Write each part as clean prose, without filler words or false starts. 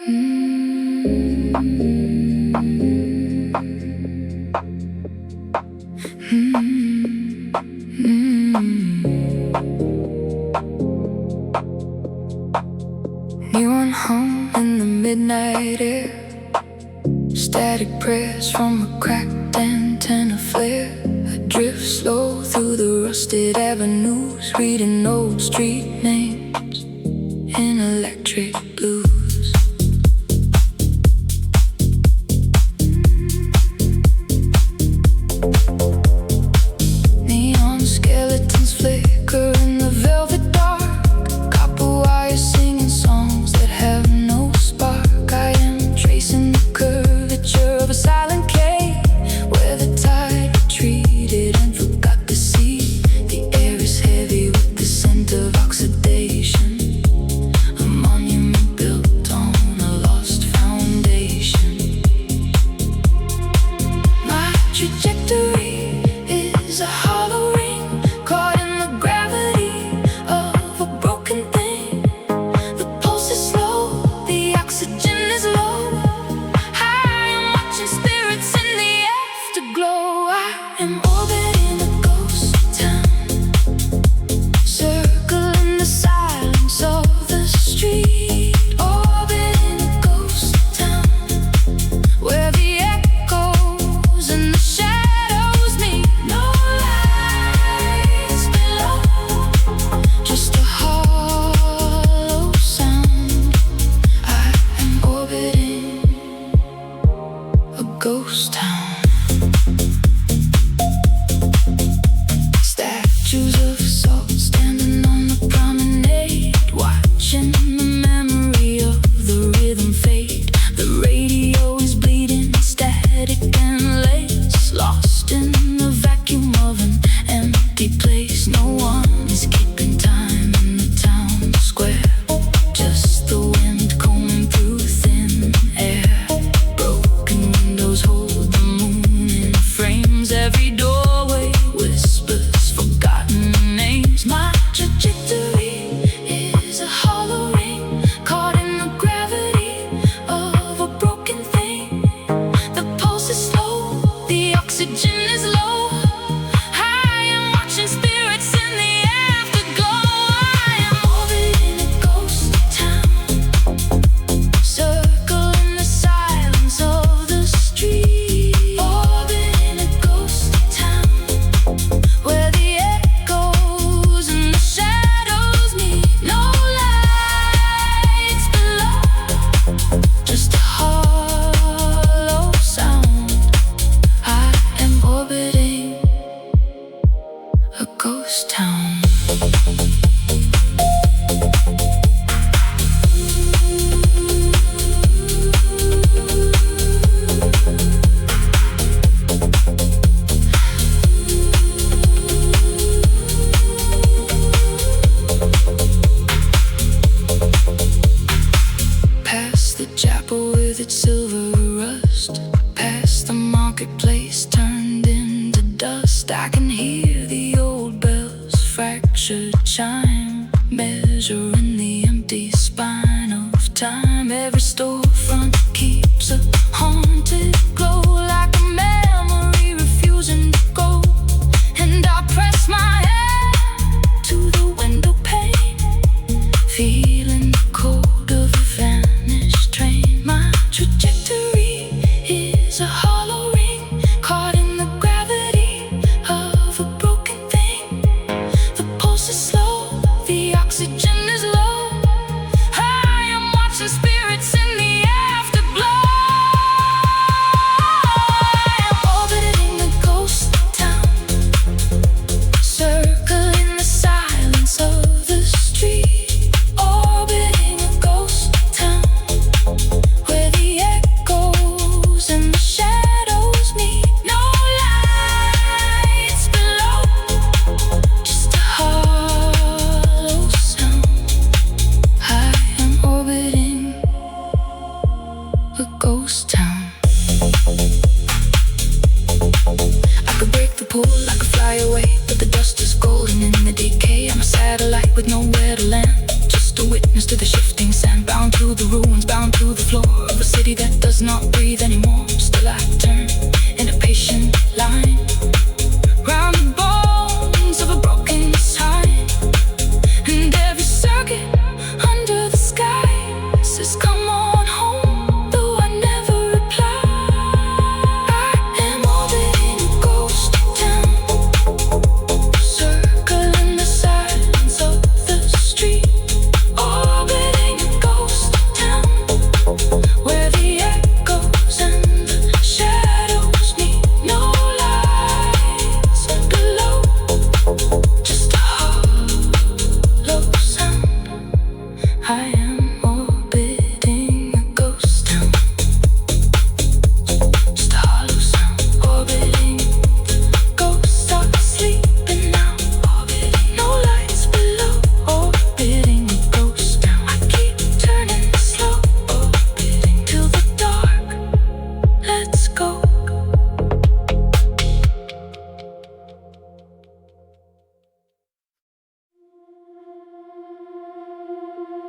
Neon hum in the midnight air, static prayers from a cracked antenna flare. I drift slow through the rusted avenues, reading old street names in electric blues. Neon skeletons flicker in the velvet dark, copper wires singing songs that have no spark. I am tracing the curvature of a silent cave where the tide retreated and forgot to see. The air is heavy with the scent of oxidation, a monument built on a lost foundation. My trajectory is a hollow ring caught in the gravity of a broken thing. The pulse is slow, the oxygen is low. I am watching spirits in the afterglow. I am orbiting a ghost town, circling the silence of the street. Orbiting a ghost town where the echoes and the shadows meet. No lights below, just a hollow sound. I am orbiting a ghost town. Statues of salt standing on the promenade, watching the memory of the rhythm fade. The radio is bleeding, static and lace, lost in the vacuum of an empty place. No one is keeping time in the town square, just the wind combing through thin air. Broken windows hold the moon in frames, every doorway whispers forgotten names. My trajectory is a hollow ring caught in the gravity of a broken thing. The pulse is slow, the oxygen is low. I am watching spirits in the afterglow. I am orbiting a ghost town, circling the silence of the street. Orbiting a ghost town where the echoes and the shadows meet. No lights below, just a hollow sound. I am orbiting a ghost town. Past the chapel with its silver rust, past the marketplace turned into dust. I can hear the old bells, fractured chime, measuring the empty spine of time. Every storefront keeps a haunted glow, like a memory refusing to go. And I press my hand to the window pane, feeling the cold of a vanished train. My trajectory is a hollow ring caught in the gravity of a broken thing. The pulse is slow, the oxygen is low. I am watching spirits in the afterglow. I am orbiting a ghost town, circling the silence of the street.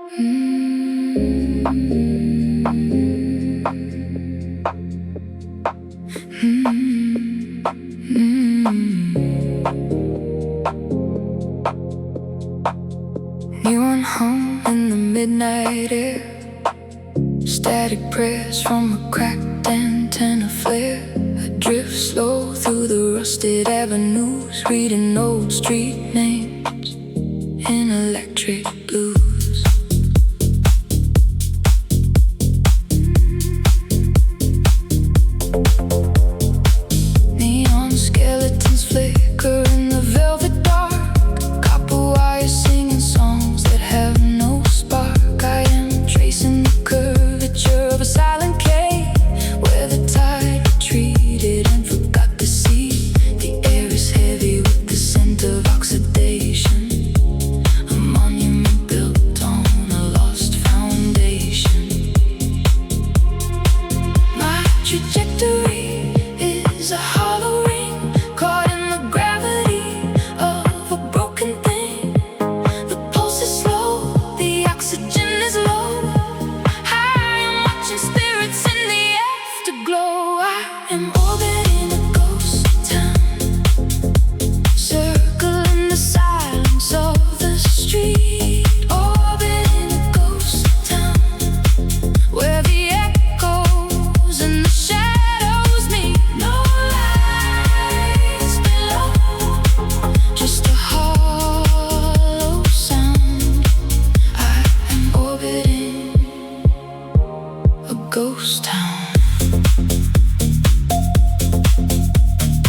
Neon hum in the midnight air, static prayers from a cracked antenna flare. I drift slow through the rusted avenues, reading old street names in electric blues. Neon skeletons flicker in the velvet dark, copper wires singing songs that have no spark. I am tracing the curvature of a silent cave where the tide retreated and forgot the sea. The air is heavy with the scent of oxidation, a monument built on a lost foundation. My trajectory is a hollow ring caught in the gravity of a broken thing. The pulse is slow, the oxygen is low. I am watching spirits in the afterglow. I am orbiting a ghost town, circling the silence of the street. Orbiting a ghost town where the echoes and the shadows meet. No lights below, just a hollow sound. I am orbiting a ghost town.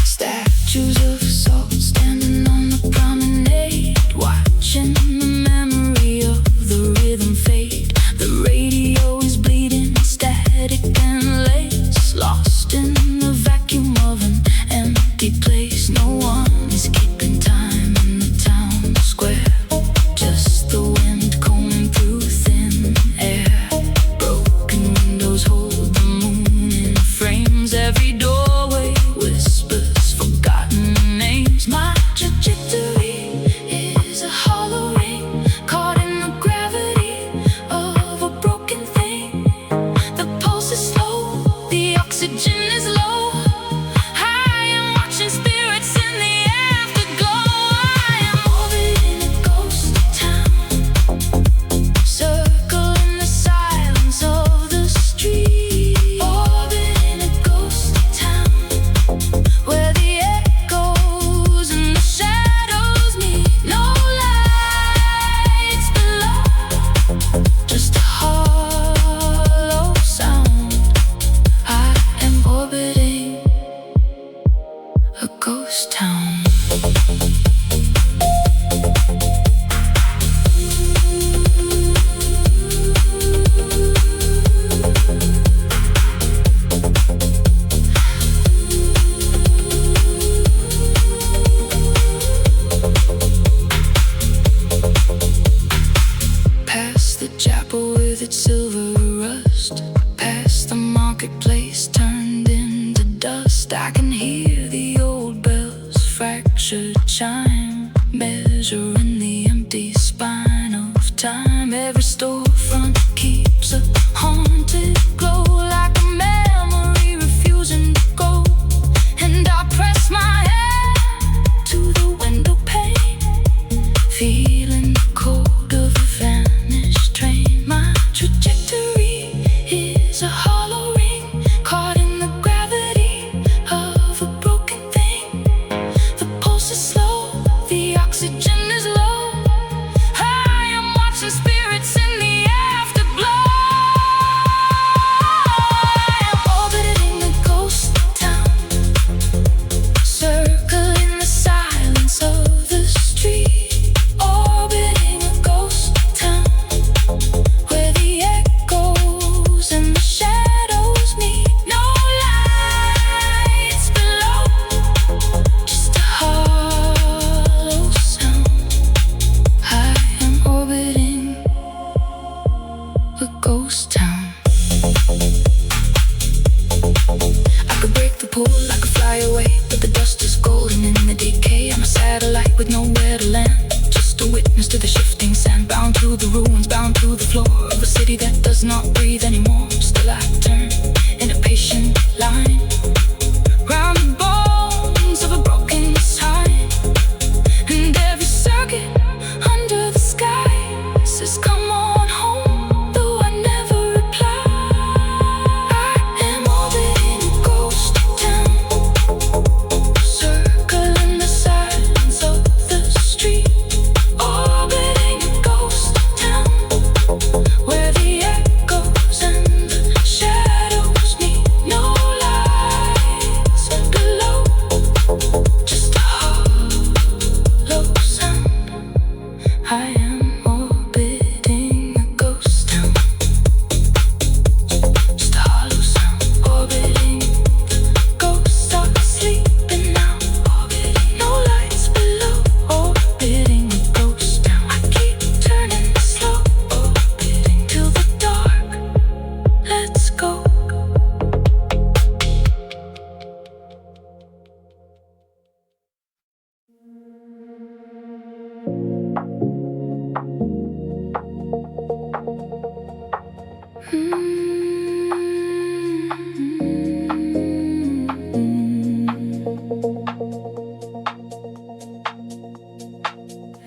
Statues of salt standing on the promenade, watching the memory of the rhythm fade. The radio is bleeding, static and lace, lost in the vacuum of an empty place. No one is keeping time in the town square, just the wind combing through thin air. Broken windows hold the moon in frames, every doorway whispers forgotten names. My trajectory is a hollow ring caught in the gravity of a broken thing. The pulse is slow, the oxygen is low. I am watching spirits in the afterglow. I am orbiting a ghost town, circling the silence of the street. Orbiting a ghost town where the echoes and the shadows meet. No lights below, just a hollow sound. I am orbiting a ghost town. Past the chapel with its silver rust, past the marketplace turned into dust. I can hear the old bells, fractured chime, measuring the empty spine of time. Every storefront keeps a haunted glow, like a memory refusing to go. And I press my hand to the window pane, feeling the cold of a vanished train. My trajectory is a hollow ring caught in the gravity of a broken thing. The pulse is slow, the oxygen is low. I am watching spirits in the afterglow. I am orbiting a ghost town, circling the silence of the street. Orbiting a ghost town where the echoes and the shadows meet. No lights below, just a hollow sound. I am orbiting a ghost town. I could break the pull, I could fly away, but the dust is golden in the decay. I'm a satellite with nowhere to land, just a witness to the shifting sand, bound to the ruins, bound to the floor. does not breathe anymore. Still I turn in a patient line round the bones of a broken sign, and every circuit under the sky says come on home, though I never reply. I am orbiting a ghost town, circling the silence of the street. Orbiting a ghost town, where the echoes and the shadows need no lights below, just a hollow sound. I am orbiting a ghost town, just a hollow sound. Orbiting, ghosts are sleeping now. Orbiting, no lights below. Orbiting a ghost town. I keep turning slow. Orbiting till the dark. Let's go.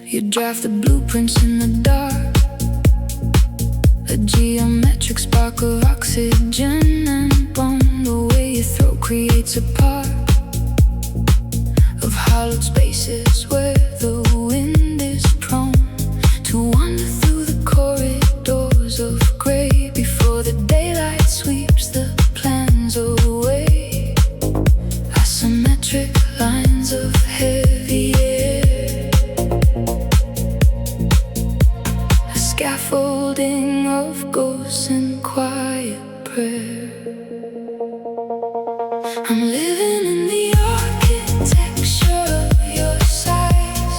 You draft the blueprints in the dark, a geometric spark of oxygen and bone. The way your throat creates a part of hollowed spaces where the wind is prone to wander through the corridors of gray before the daylight sweeps the plans away. Asymmetric lines of heavy air, a scaffolding of ghosts and quiet prayer. I'm living in the architecture of your size,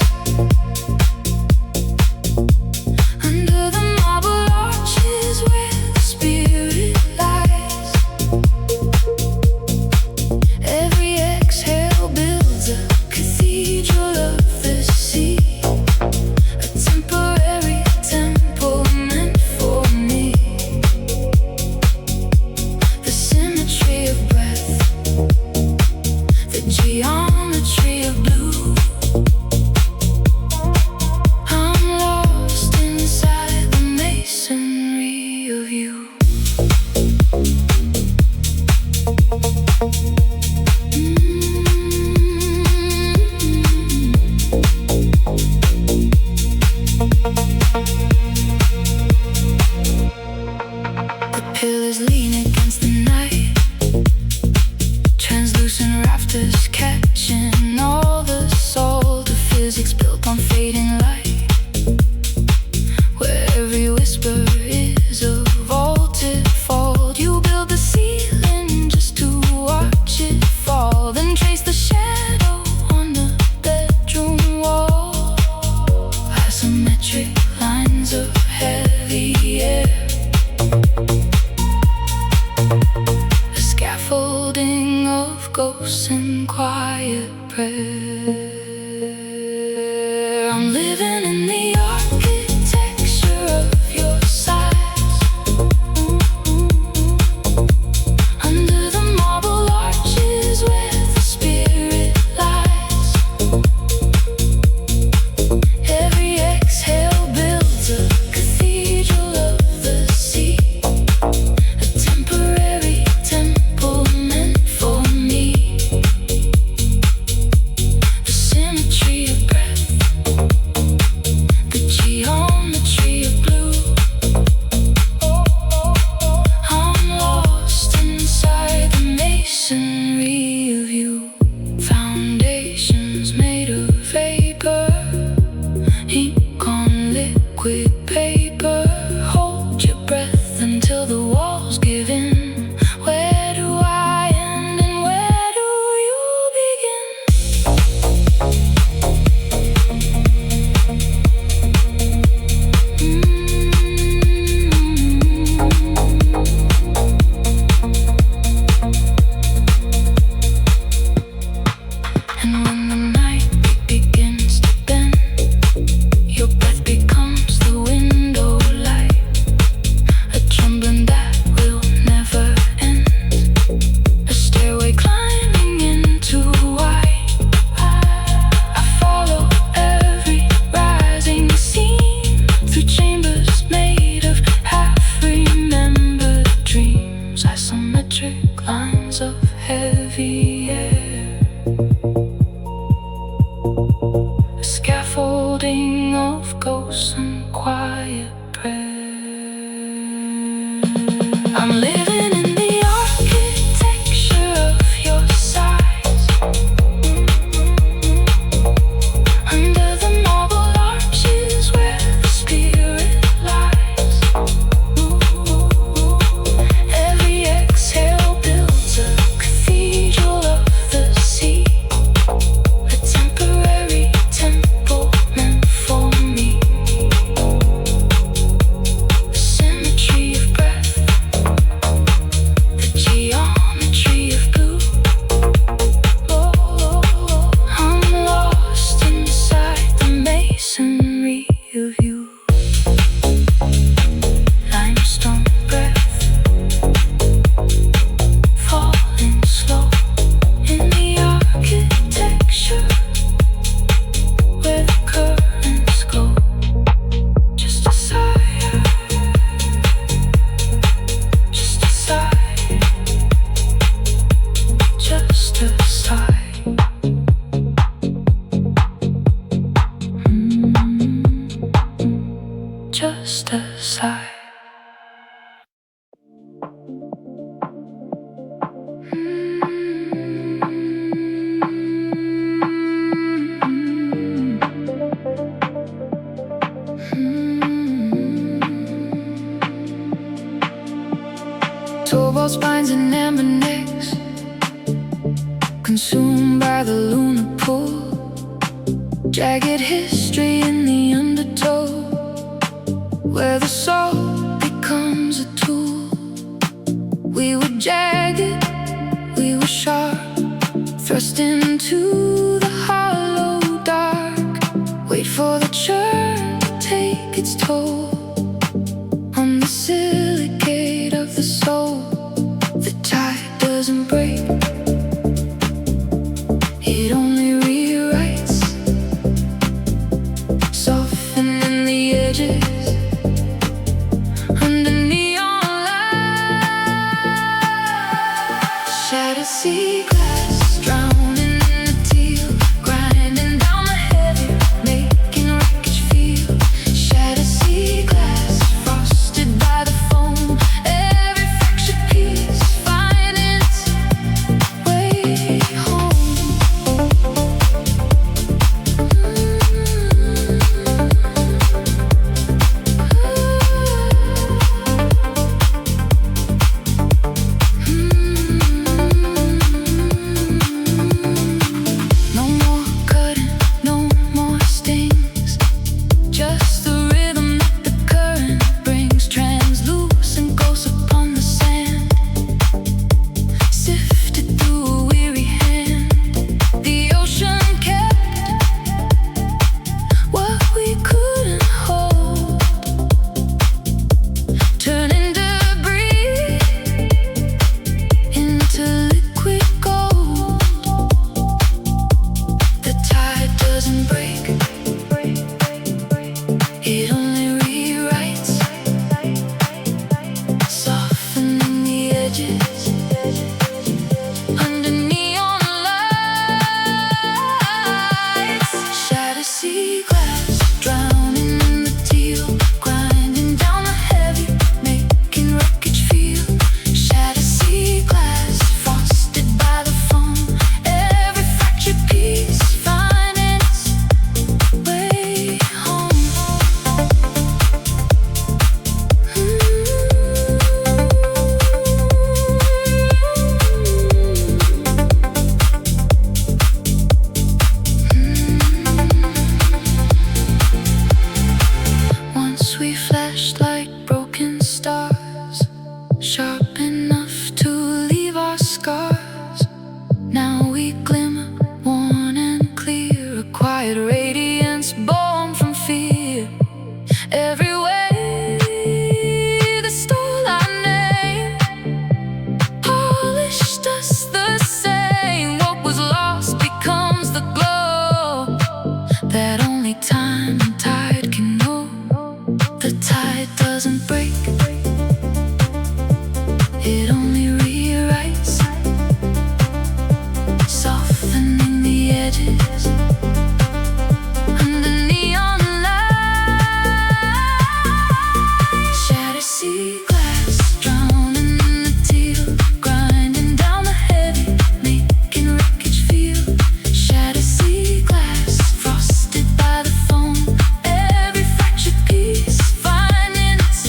under the marble arches where the spirit lies. Every exhale builds a cathedral of the sea, a temporary temple meant for me. The symmetry of breath, the geometry of blue. I'm lost inside the masonry of you. The pillars lean against the night, translucent rafters catching all the salt of physics built on fading light, where every whisper is a vaulted fault. You build the ceiling just to watch it fall, then trace the shadow on the bedroom wall. Asymmetric lines of heavy air, a scaffolding of ghosts and quiet prayer. I'm living in the architecture of your size, under the marble arches where the spirit lies. Every exhale builds a cathedral of the sea, a temporary temple meant for me. cobalt spines and amber necks, consumed by the lunar pool. Jagged history in the undertow, where the soul becomes a tool. We were jagged, we were sharp, thrust into the hollow dark. Wait for the churn to take its toll on the silicate of the soul. The tide doesn't break, it only rewrites, softening the edges under neon light. Shattered sea glass, drowning in the teal, grinding down the heavy, making wreckage feel. Shattered sea glass, frosted by the foam, every fractured piece finding its way home. No more cutting, no more stings, just the rhythm that the current brings. Translucent ghosts upon the sand, sifted through a weary hand. The ocean kept what we couldn't hold, turning debris into liquid gold. The tide doesn't break, it only rewrites, softening the edges under neon lights. Shattered sea glass, drowning in the teal, grinding down the heavy, making wreckage feel. Shattered sea glass, frosted by the foam, every fractured piece finding its way home. Once we flashed like broken stars, sharp enough to leave our scars. Now we glimmer, worn and clear, a quiet radiance born from fear. Every way that stole our name polished us the same. What was lost becomes the glow that only time and tide can know. The tide doesn't break, it only rewrites, softening the edges under neon light. Shattered sea glass, drowning in the teal, grinding down the heavy, making wreckage feel. Shattered sea glass, frosted by the foam, every fractured piece finding its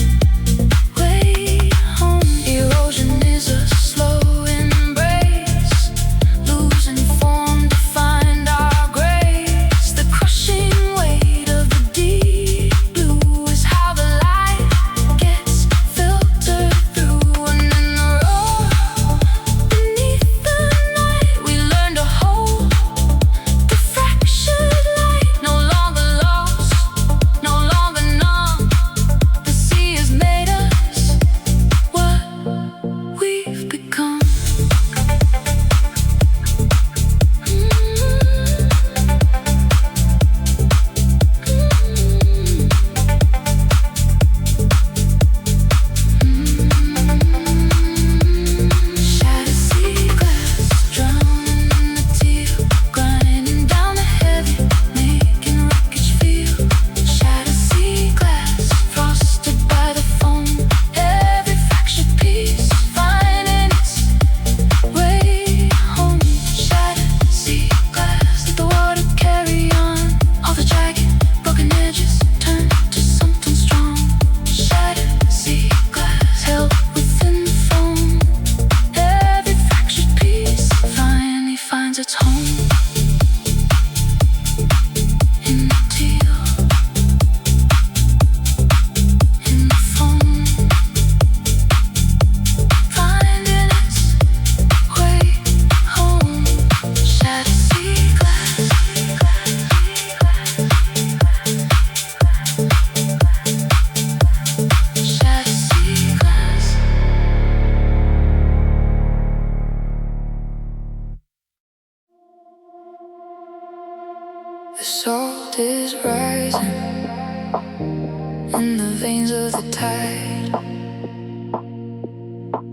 tide.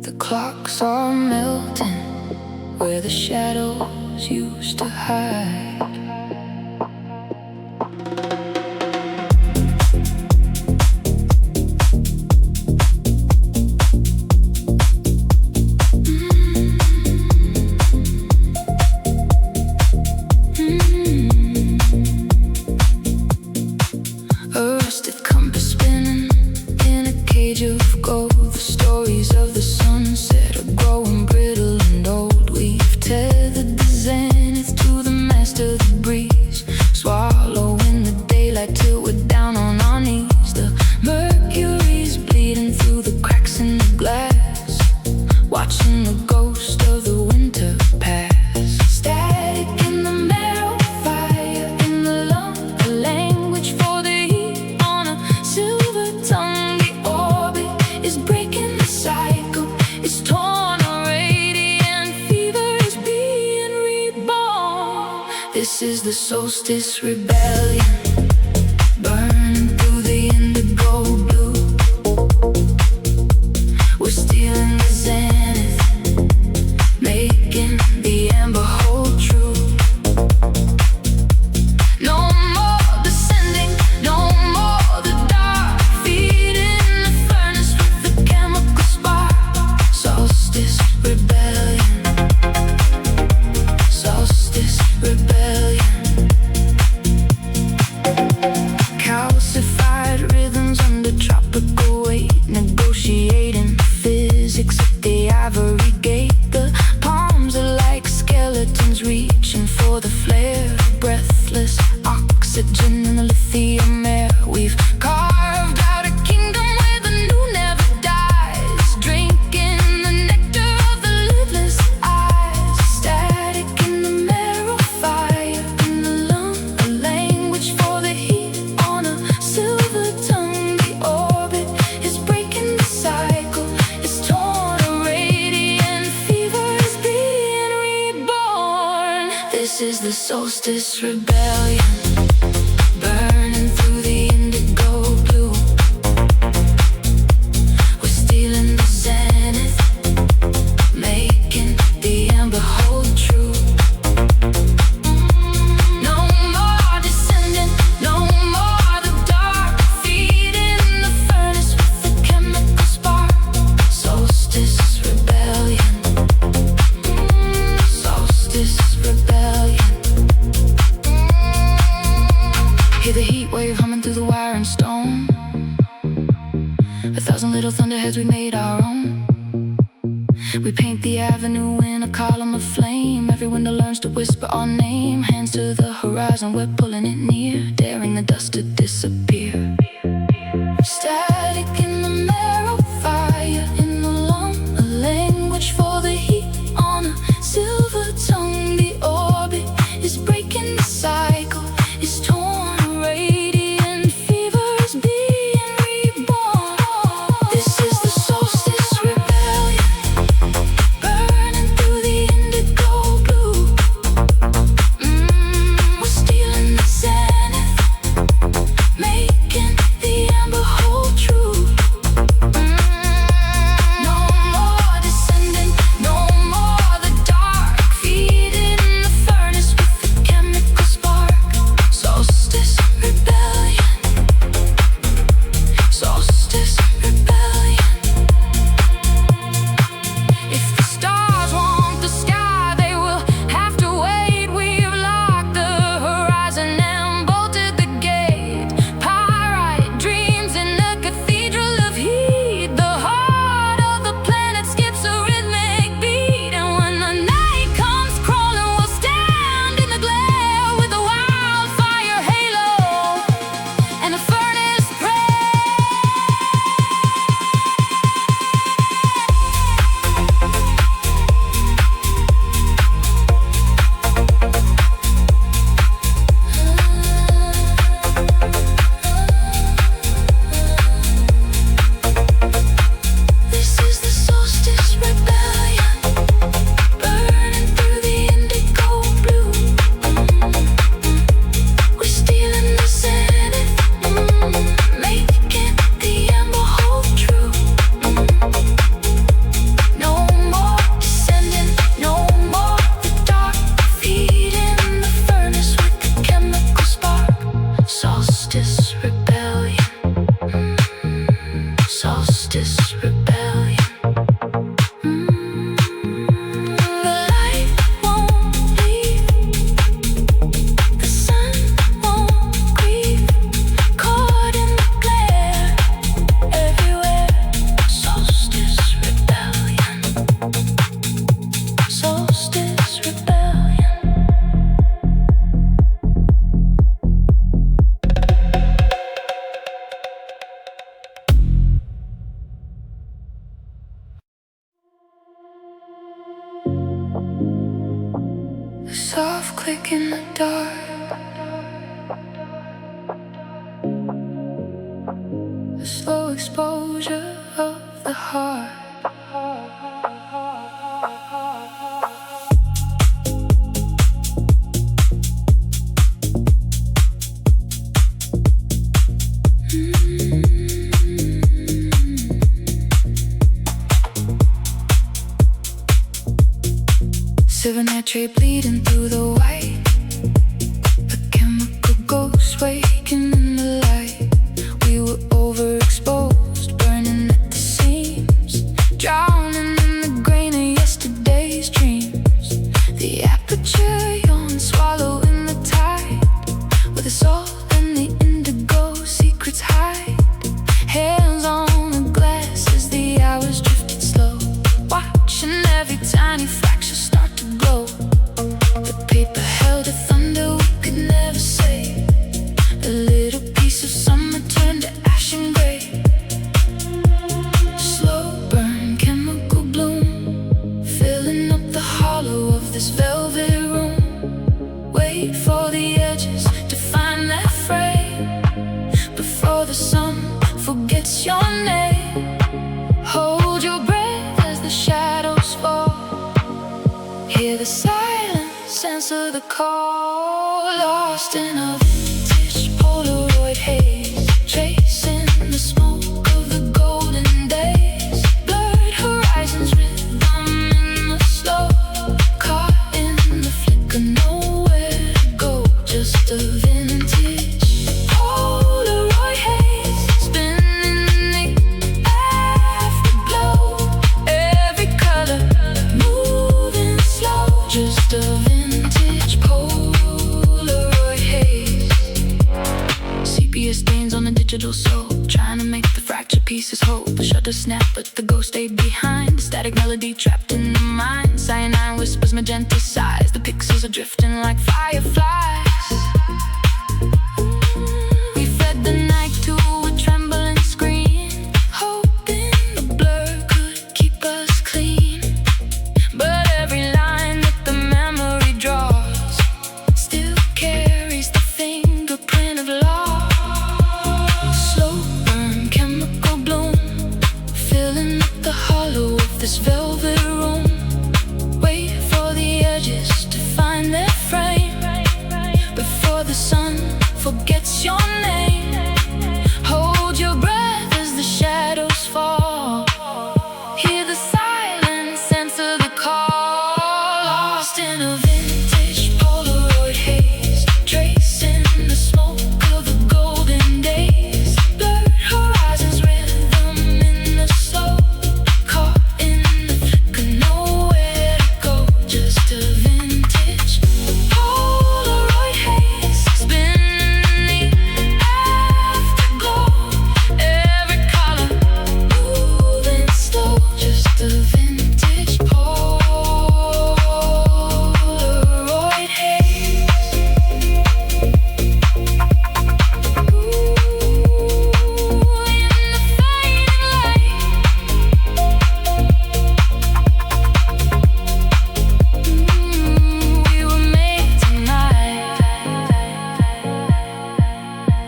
The clocks are melting where the shadows used to hide. A rusted compass spinning in a cage of gold. The stories of the sunset are growing brittle and old. We've tethered the zenith to the mast of the breeze, swallowing the daylight till we're down on our knees. The mercury's bleeding through the cracks in the glass, watching the ghost of the winter pass. Static in the marrow, fire in the lung, a language for the heat on a silver tongue. The orbit is breaking the cycle, it's torn a radiant fever is being reborn. This is the solstice rebellion, burning through the indigo blue. We're stealing the zenith, making the amber hold true. No more descending, no more the dark, feeding the furnace with the chemical spark. Solstice rebellion, solstice rebellion. Calcified rhythms under tropical weight, negotiating physics at the ivory gate. The palms are like skeletons reaching for the flare. Breathless oxygen in the lithium air. We've carved out a kingdom where the new never dies, drinking the nectar of the lidless eyes. Static in the marrow, fire in the lung, a language for the heat on a silver tongue. The orbit is breaking the cycle, it's torn a radiant fever is being reborn. This is the solstice rebellion, burning through the indigo blue. We're stealing the zenith, making the amber hold true. No more descending, no more the dark, feeding the furnace with the chemical spark. Solstice rebellion, solstice rebellion. Hear the heat wave humming through the wire and stone. 1,000 little thunderheads we made our own. We paint the avenue in a column of flame. Every window learns to whisper our name. Hands to the horizon, we're pulling it near, daring the dust to disappear. Static in the marrow, fire in the lung, a language for the heat on a silver tongue. The orbit is breaking the cycle, it's torn a radiant fever is being reborn. This is the solstice rebellion, burning through the indigo blue. We're stealing the zenith, making the amber hold true. solstice rebellion. The light won't leave, the sun won't grieve, caught in the glare everywhere. Solstice rebellion, solstice rebellion. The soft click in the dark, the slow exposure of the heart. Silver nitrate bleeding through the white, a chemical ghost waking in the light. We were overexposed, burning at the seams, drowning in the grain of yesterday's dreams. The aperture yawn, swallowing the tide, where the salt and the indigo secrets hide. Hands on the glass as the hours drifted slow, watching every tiny fraction start to glow. The paper held a thunder we could never say. A little piece of summer turned to ash and gray. Slow burn, chemical bloom, filling up the hollow of this velvet room. Wait for the edges to find that frame before the sun forgets your name. Hold your breath as the shadows fall. Hear the silence, answer the call. Lost in a vintage Polaroid haze, chasing the smoke of the golden days. Blurred horizons, rhythm in the slow, caught in the flicker, nowhere to go. Just a vintage Polaroid haze, spinning in the afterglow. Every color moving slow, just a vintage Polaroid haze. Sepia stains on the digital soul, trying to make the fractured pieces whole. The shutter snapped, but the ghost stayed behind. The static melody trapped in the mind. Cyanide whispers, magenta sighs. The pixels are drifting like fireflies. We fed the night to a trembling screen, hoping the blur could keep us clean. But every line that the memory draws still carries the fingerprint of loss. Slow burn, chemical bloom, filling up the hollow of this velvet room. Wait for the edges to find their frame before the sun forgets your name. Hold your breath as the shadows fall. Hear the silence, answer the call. Lost in a vintage Polaroid haze, tracing the smoke of the golden days. Blurred horizons, rhythm in the slow, caught in the flicker, nowhere to go. Just a vintage Polaroid haze, spinning in the afterglow. Every color moving slow, just a vintage Polaroid haze. Ooh, in the fading light, we were made tonight.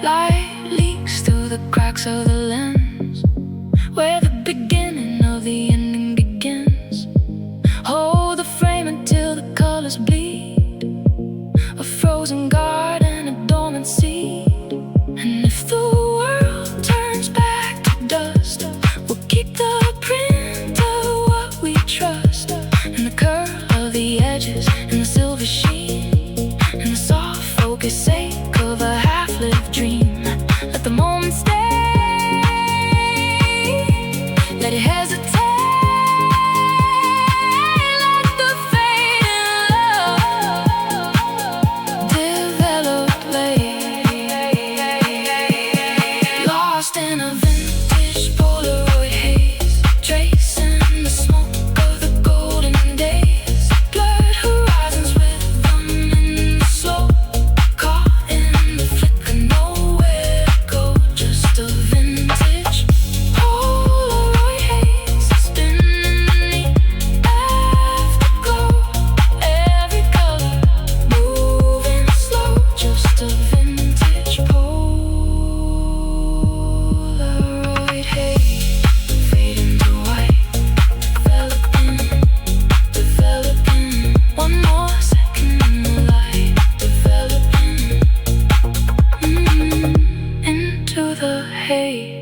Light leaks through the cracks of the lens, where the beginning of the ending begins. Hold the frame until the colors bleed, a frozen garden, a dormant seed. And if the world turns back to dust, we'll keep the print of what we trust, and the curl of the edges, and the silver sheen, and the soft focus sake of a half-lived dream. Let the moment stay Let it hesitate. Let the fading love develop late. Lost in a vintage Polaroid haze, tracing the smoke of the golden days. Blurred horizons with them in the slow. Caught in the flicker, nowhere to go. Just a vintage Polaroid haze, spinning beneath afterglow. Every color moving slow. Just a vintage Polaroid haze, fading to white, developing. One more second in the light, developing into the haze.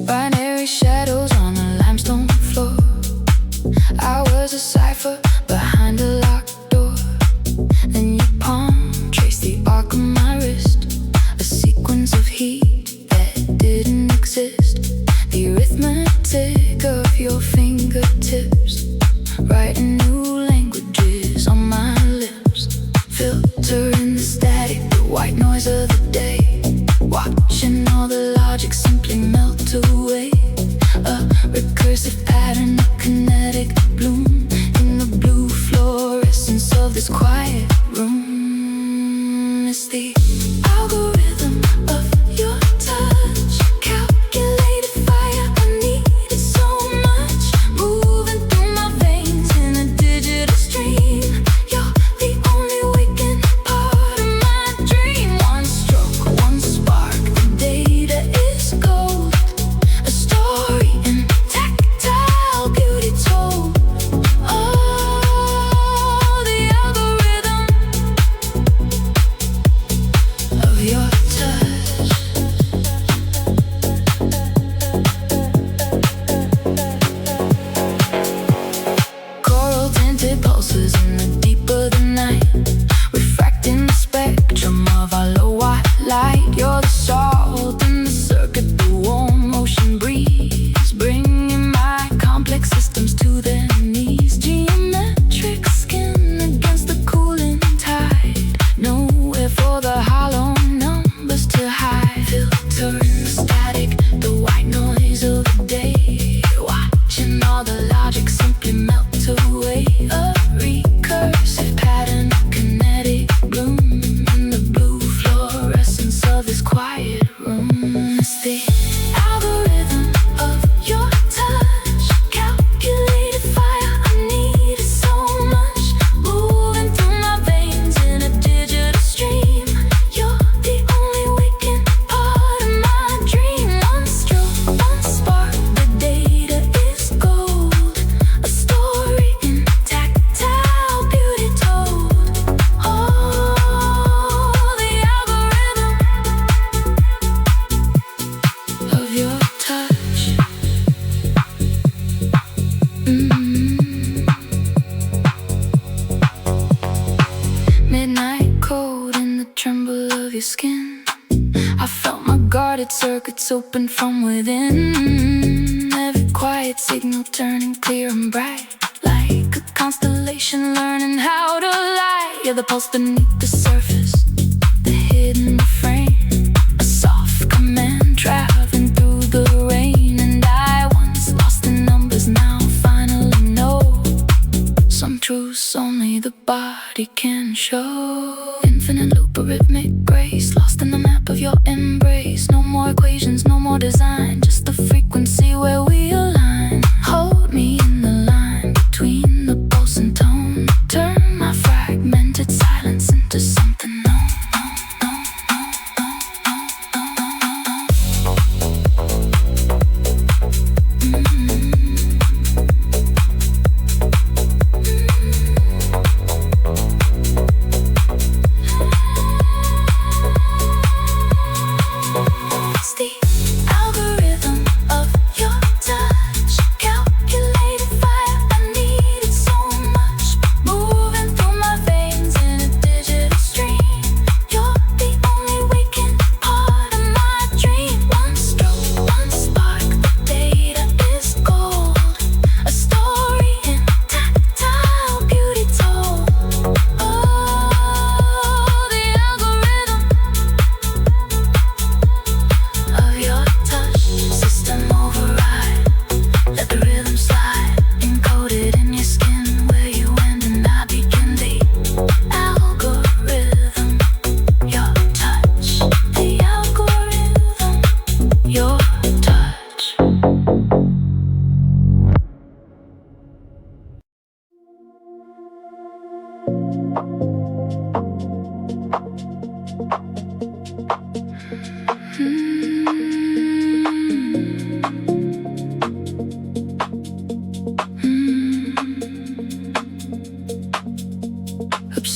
Binary shadows on the limestone floor. I was a cipher behind a locked door. Then your palm traced the arc of my wrist, a sequence of heat that didn't exist. The arithmetic of your fingertips, writing new languages on my lips. Filtering the static, the white noise of the day. Watching all the logic simply melt away. A recursive pattern, a kinetic bloom in the blue fluorescence of this quiet room. It's the algorithm of your touch, calculated fire. I need it so much, moving through my veins in a digital stream. You're the only waking part of my dream. One stroke, one spark, the data is gold. A story in tactile beauty told. Oh, the algorithm of your touch. Coral tinted pulses in the deep of the night, refracting the spectrum of our low white light. You're the salt in the circuit, the warm ocean breeze, bringing my complex systems to their knees. Geometric skin against the cooling tide, nowhere for the hollow numbers to hide. Filtering the static, the white noise of the day. Watching all the logic simply melt away. A recursive pattern, a kinetic bloom in the blue fluorescence of this quiet room. It's the algorithm of your touch, calculated fire. I need it so much, moving through my veins in a digital stream. You're the only waking part of my dream. One stroke, one spark, the data is gold. A story in tactile beauty told. Oh, the algorithm of your touch. Midnight cold in the tremble of your skin. I felt my guarded circuits open from within. Every quiet signal turning clear and bright, like a constellation learning how to lie. You're the pulse beneath the surface, the hidden refrain, a soft command traveling through the rain. And I once lost in numbers, now finally know some truths only the body can show. Infinite loop of rhythmic grace, lost in the map of your embrace. No more equations, no more design, just the frequency where we align. Hold me in the line.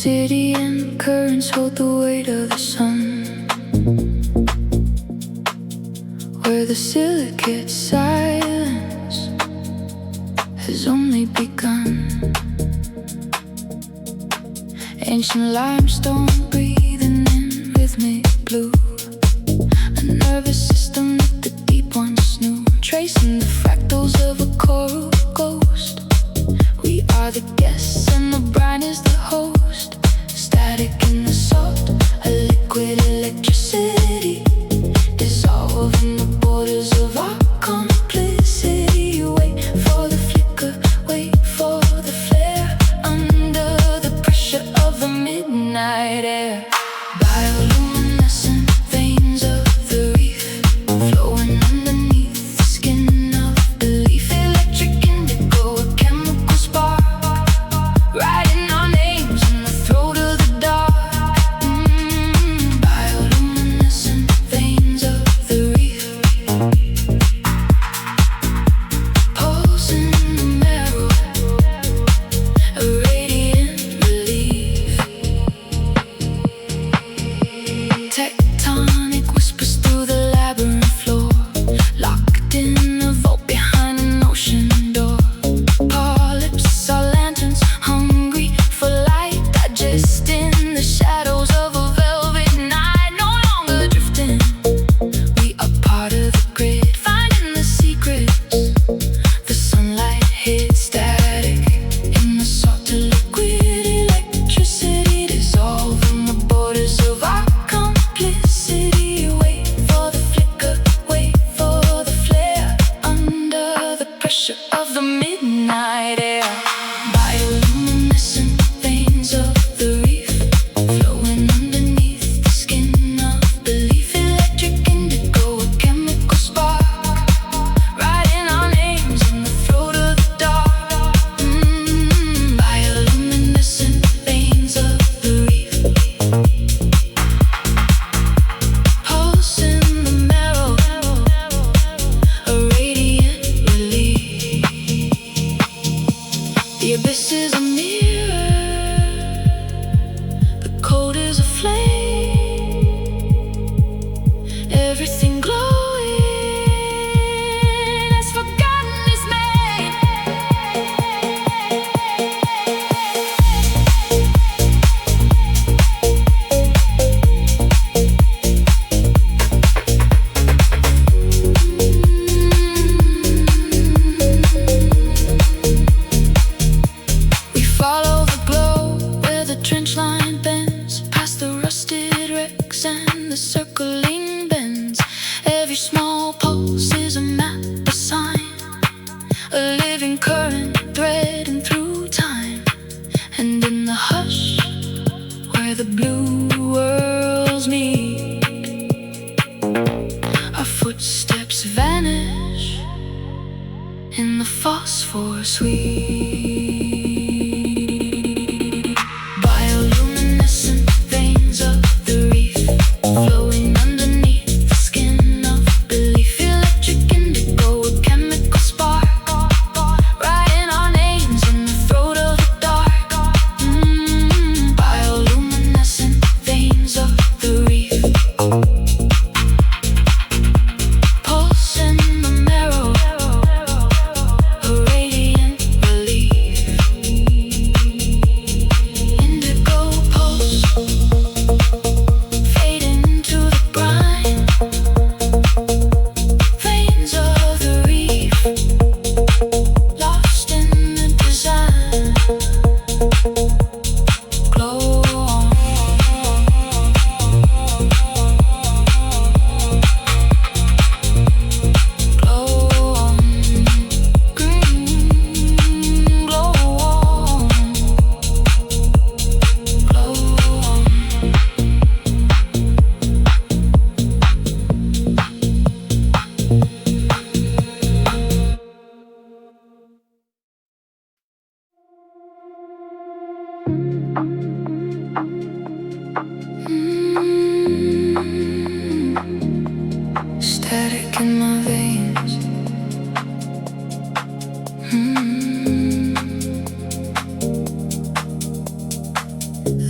Electricity and currents hold the weight of the sun, where the silicate silence has only begun. Ancient limestone breathing in rhythmic blue, a nervous system that the deep once knew, tracing the fractals of a coral ghost. We are the guests and the brine is the host. Static in the salt, a liquid electricity, dissolving the borders of our complicity. Wait for the flicker, wait for the flare, under the pressure of the midnight air. Bioluminescent veins of the reef, flowing underneath the skin of belief. Electric indigo, a chemical spark, writing our names in the throat of the dark. Bioluminescent veins of the reef, pulse in the marrow, a radiant relief. Tectonic whispers through the labyrinth floor, locked in a vault behind an ocean door. Polyps are lanterns, hungry for light, digesting the shadows of a velvet night. No longer drifting, we are part of the grid, finding the secrets. The sunlight hits static in the salt to liquid electricity, dissolving the borders of our complicity. Wait for the flicker, wait for the flare, under the pressure of the midnight air. Bioluminescent veins of the reef, flowing underneath the skin of belief. Electric indigo, a chemical spark, writing our names in the throat of the dark. Bioluminescent veins of the reef, pulse in the marrow, a radiant relief. The abyss is a mirror, the code is a flame, everything glowing as forgotten is made. We follow the glow where the trench line bends, past the rusted wrecks and the circling bends. Every small pulse is a map, a sign, a living current threading through time. And in the hush where the blue worlds meet, our footsteps vanish in the phosphor sweet. Bioluminescent veins of the reef, flowing underneath the skin of belief. Electric indigo, a chemical spark, writing our names in the throat of the dark. Bioluminescent veins of the reef, pulse in the marrow, a radiant relief.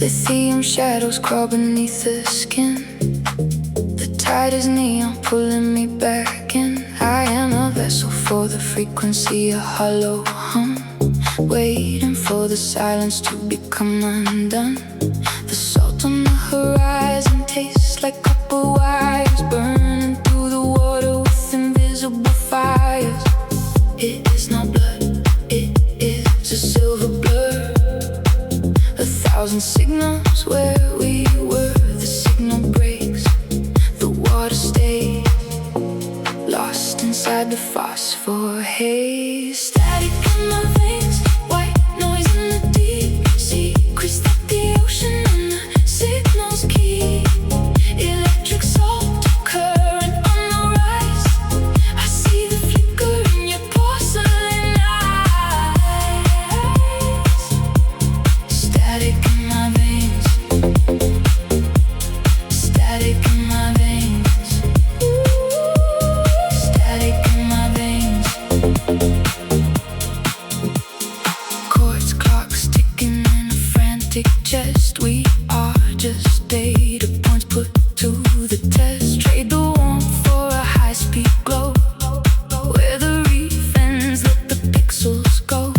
Lithium shadows crawl beneath the skin. The tide is neon, pulling me back in. I am a vessel for the frequency, a hollow hum, waiting for the silence to become undone. The salt on the horizon tastes like copper wires, burning through the water with invisible fires. It is not blood, it is a silver blur. 1,000 signals where we were. The signal breaks, the water stays lost inside the phosphor haze. Static in my veins, white noise in the deep. Secrets that the ocean and the signals keep. Electric salt current on the rise. I see the flicker in your porcelain eyes. Static in my veins, static in my veins, static in my veins. Quartz clocks ticking in a frantic chest. We are just data points put to the test. Trade the warmth for a high-speed glow, where the reef ends, let the pixels go.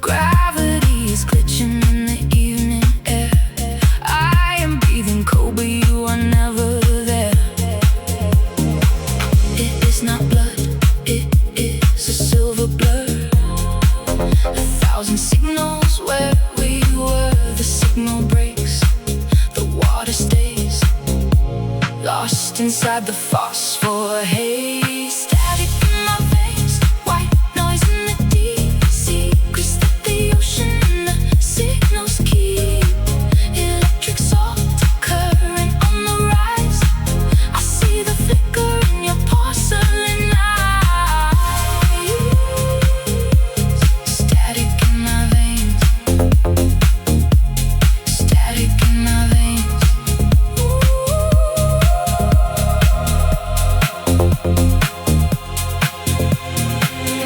Gravity is glitching in the evening air. I am breathing cold, but you are never there. It is not blood, it is a silver blur. 1,000 signals where we were. The signal breaks, the water stays lost inside the phosphor haze. Static in my veins, white noise in the deep. Secrets that the ocean and the signals keep. Electric salt current on the rise. I see the flicker in your porcelain eyes. Static in my veins, static in my veins.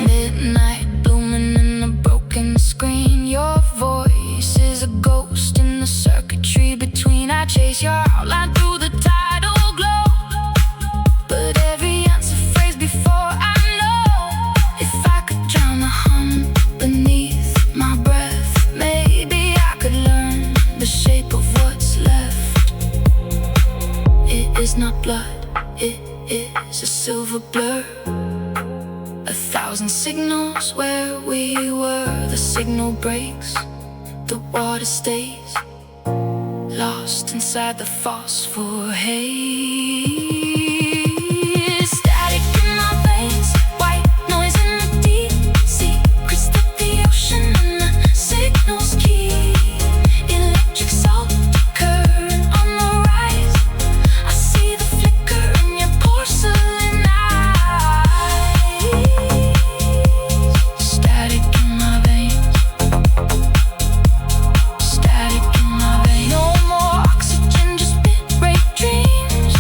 Midnight blooming in a broken screen. Your voice is a ghost in the circuitry between. I chase your outline through the tidal glow, but every answer phrase before I know. If I could drown the hum beneath my breath, maybe I could learn the shape of what's left. It is not blood, it is a silver blur. 1,000 signals where we were. The signal breaks, the water stays lost inside the phosphor haze. Static in my veins, white noise in the deep. Secrets that the ocean and the signals keep. Electric salt current on the rise. I see the flicker in your porcelain eyes. Static in my veins, static in my veins. No more oxygen, just bit rate dreams.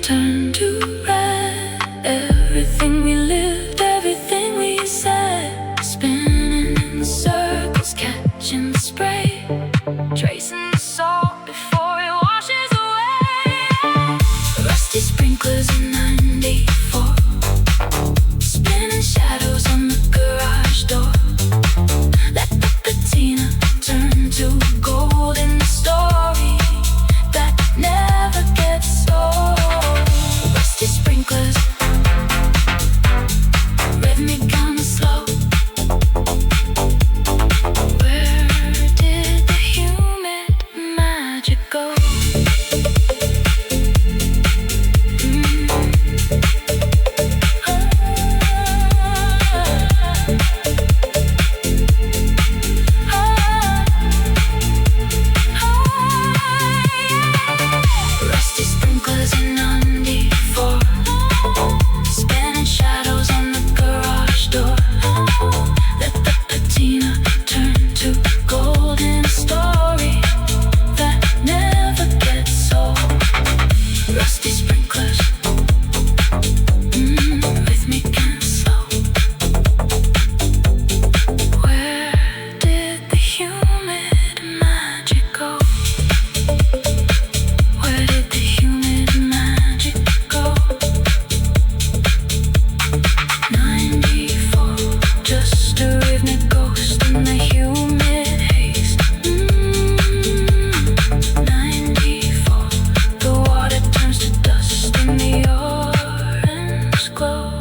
turned to red. Everything we lived, everything we said, spinning in circles, catching the spray, tracing the salt before it washes away. Rusty sprinklers in '94, spinning shadows on the garage door. Let the patina turn to gold in the story that never gets old. Rusty sprinklers, rhythmic kinda slow. Where did the humid magic go? Rusty sprinklers in '94, spinning shadows on the garage door. Let the patina turn to gold in a story that never gets old. Rusty sprinklers, rhythmic and slow. Where did the humid magic go? Where did the humid magic go? '94, just a rhythmic ghost in the humid haze. '94, the water turns to dust in the orange glow.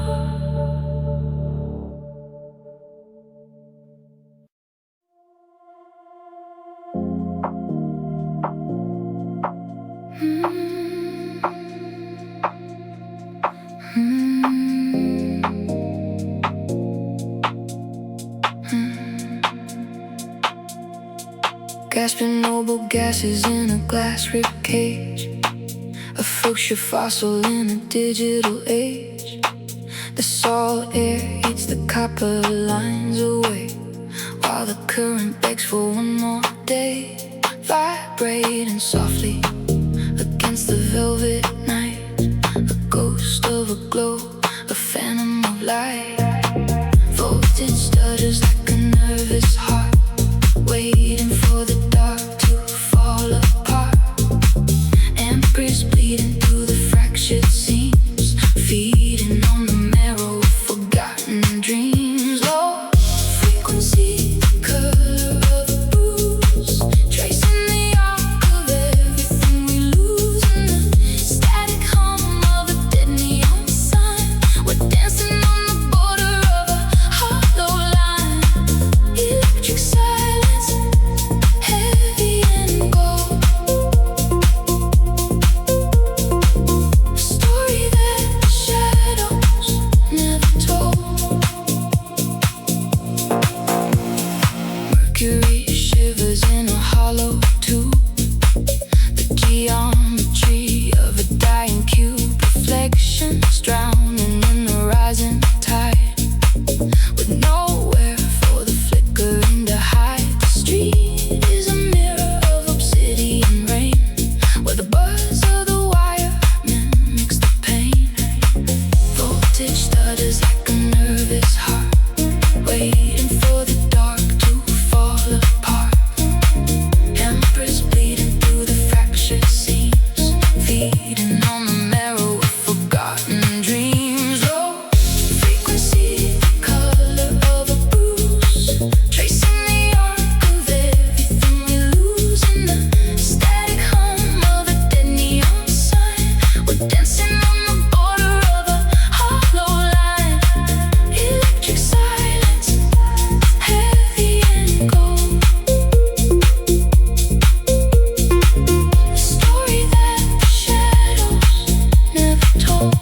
Gasping noble gases in a glass rib cage, a fuchsia fossil in a digital age. The salt air eats the copper lines away, while the current begs for one more day. Vibrating softly against the velvet night, a ghost of a glow, a phantom of light. Voltage stutters like a nervous heart, waiting for the dark to fall apart. Empress bleeding through the fractured seams, feeding on the marrow of forgotten dreams. Low frequency, color of a bruise, tracing the arc of everything we lose. In the static hum of a dead neon sign, we're dancing on the border of a hollow line. Electric silence, heavy and gold. A story that the shadows never told. Mercury shivers in a hollow tube, the geometry of a dying cube. Reflections drowning in the rising tide, with nowhere for the flickering to hide. The street is a mirror of obsidian rain, where the buzz of the wire mimics the pain. Voltage stutters like a nervous heart, waiting for the dark to fall apart. Empress bleeding through the fractured seams, feeding on the marrow of forgotten dreams. Low frequency, color of a bruise, tracing the arc of everything we lose. In the static hum of a dead neon sign, we're dancing on the border of a hollow line. Electric silence, heavy and gold. A story that the shadows never told.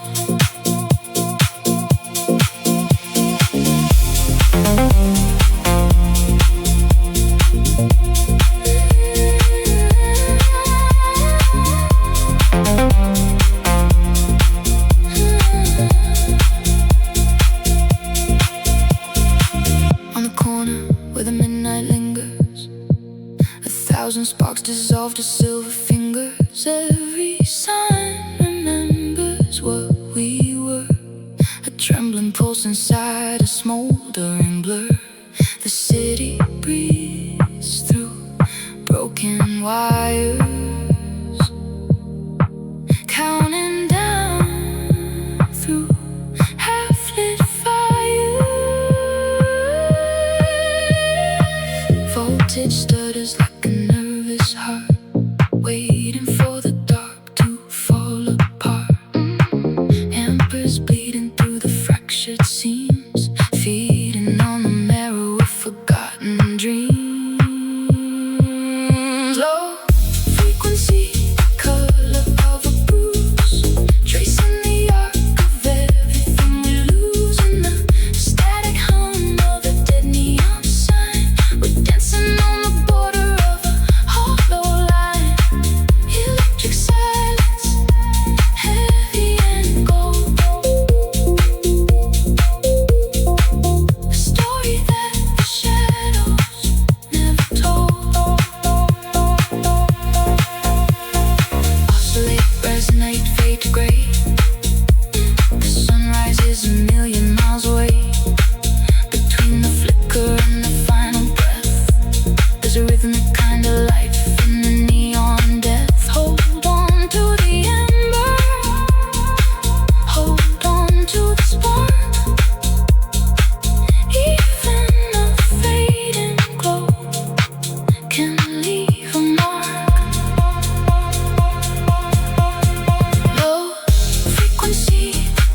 On the corner where the midnight lingers, 1,000 sparks dissolve to silver fingers. Every sign remembered. lost inside a smoldering blur. The city breathes through broken wires, counting down through half-lit fires. Voltage stutters like a nervous heart, waiting for the dark to fall apart. Embers bleeding through the fractured seams, feeding on the marrow of forgotten dreams. Low frequency, color of a bruise, tracing the arc of everything we lose. In the static hum of a dead neon sign, we're dancing on the border of a hollow line. Electric silence, heavy and gold. A story that the shadows never told. Oscillate, resonate, fade to gray. The sunrise is a million miles away. Between the flicker and the final breath, there's a rhythmic kind of life in the neon death. Hold on to the ember, hold on to the spark. Even a fading glow can leave a mark. Low frequency,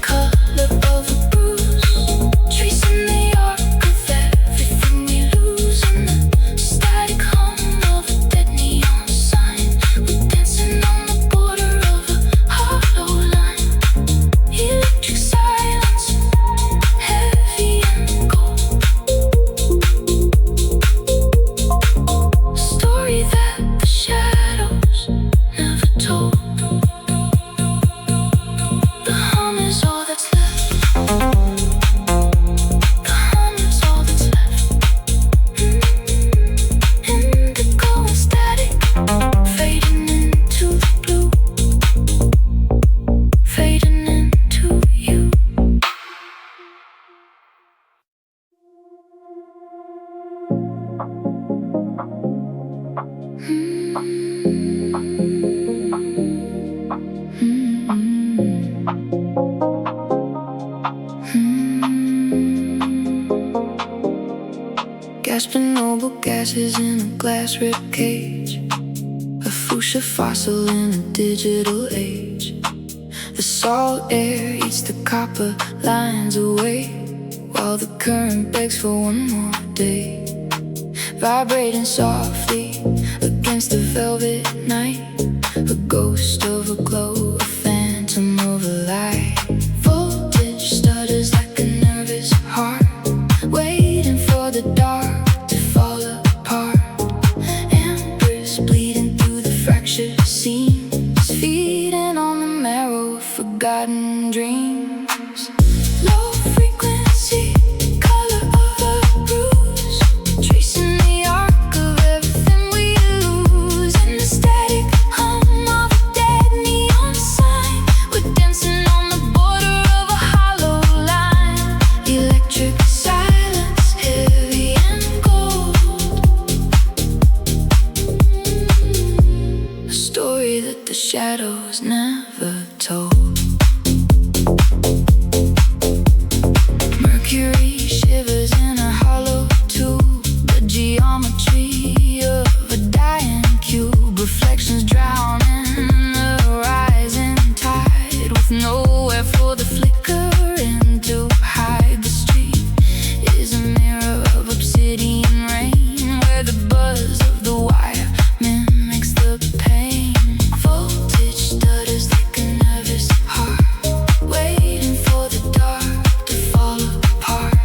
color of a bruise, tracing the arc of everything we lose. In the static hum of a dead neon sign, we're dancing on the border of a hollow line. Electric silence, heavy and cold. A story that the shadows never told. The hum is all that's left. The hum is all that's left. Indigo and static, fading into the blue, fading into you. Gasping noble gases in a glass rib cage, a fuchsia fossil in a digital age. The salt air eats the copper lines away, while the current begs for one more day. Vibrating softly against the velvet night, a ghost of a glow, a phantom of a light. Voltage stutters like a nervous heart, waiting for the dark to fall apart. Embers bleeding through the fractured seams, feeding on the marrow of forgotten dreams. Low frequency, color of a bruise, tracing the arc of everything we lose. In the static hum of a dead neon sign, we're dancing on the border of a hollow line. Electric silence, heavy and gold. A story that the shadows never told. Mercury shivers in a hollow tube, the geometry of a dying cube. Reflections drown in the rising tide, with nowhere for the flickering to hide. The street is a mirror of obsidian rain, where the buzz of the wire mimics the pain. Voltage stutters like a nervous heart, waiting for the dark to fall apart.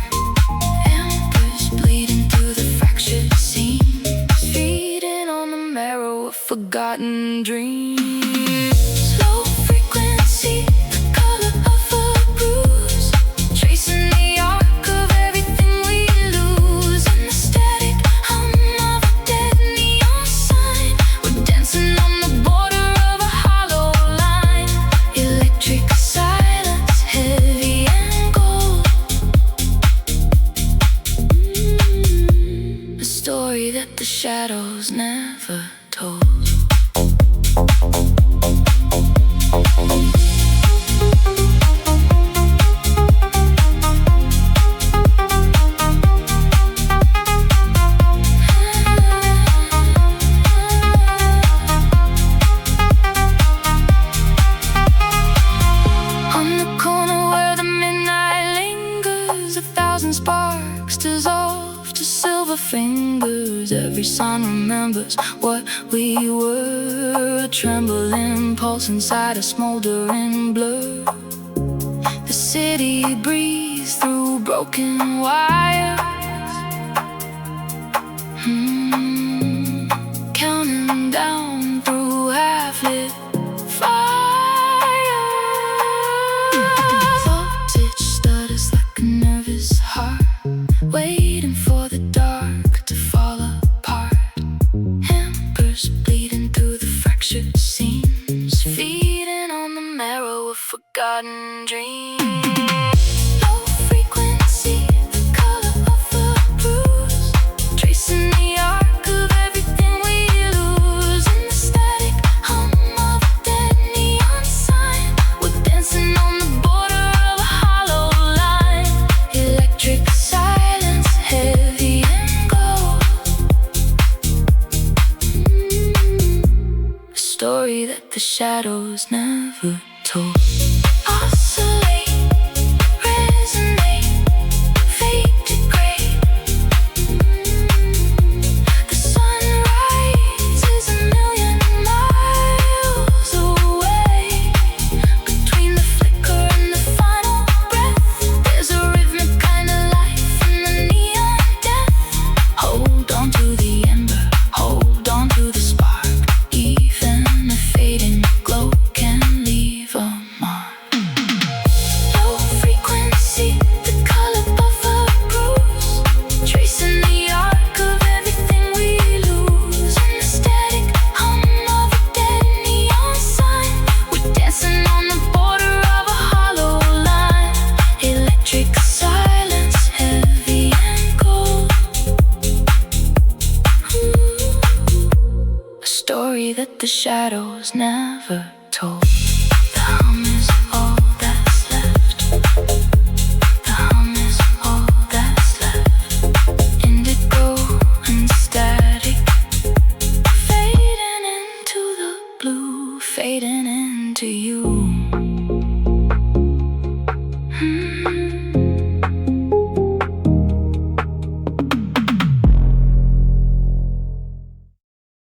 Embers bleeding through the fractured seams, feeding on the marrow of forgotten dreams. Low frequency, the color of a bruise, tracing fingers. Every sign remembers what we were. Trembling pulse inside a smoldering blur. The city breathes through broken wires. Counting down through half-lit fire. Voltage stutters like a nervous heart, waiting for the dark to fall apart. Embers bleeding through the fractured seams, feeding on the marrow of forgotten dreams. Low frequency, the color of a bruise, tracing the arc of everything we lose. In the static hum of a dead neon sign, we're dancing on the border of a hollow line. Electric silence, heavy and gold. A story that the shadows never told. Oscillate, resonate, fade, degrade. The sunrise is a million miles away. Between the flicker and the final breath, there's a rhythmic kind of life in the neon death. Hold on to the ember, hold on to the spark. Even a fading glow can leave a mark. Low frequency, the color of a bruise, tracing the arc of everything we lose. In the static hum of a dead neon sign, we're dancing on the border of a hollow line. Electric silence, heavy and cold. A story that the shadows never told. The hum is all that's left. The hum is all that's left. Indigo and static, fading into the blue, fading into you.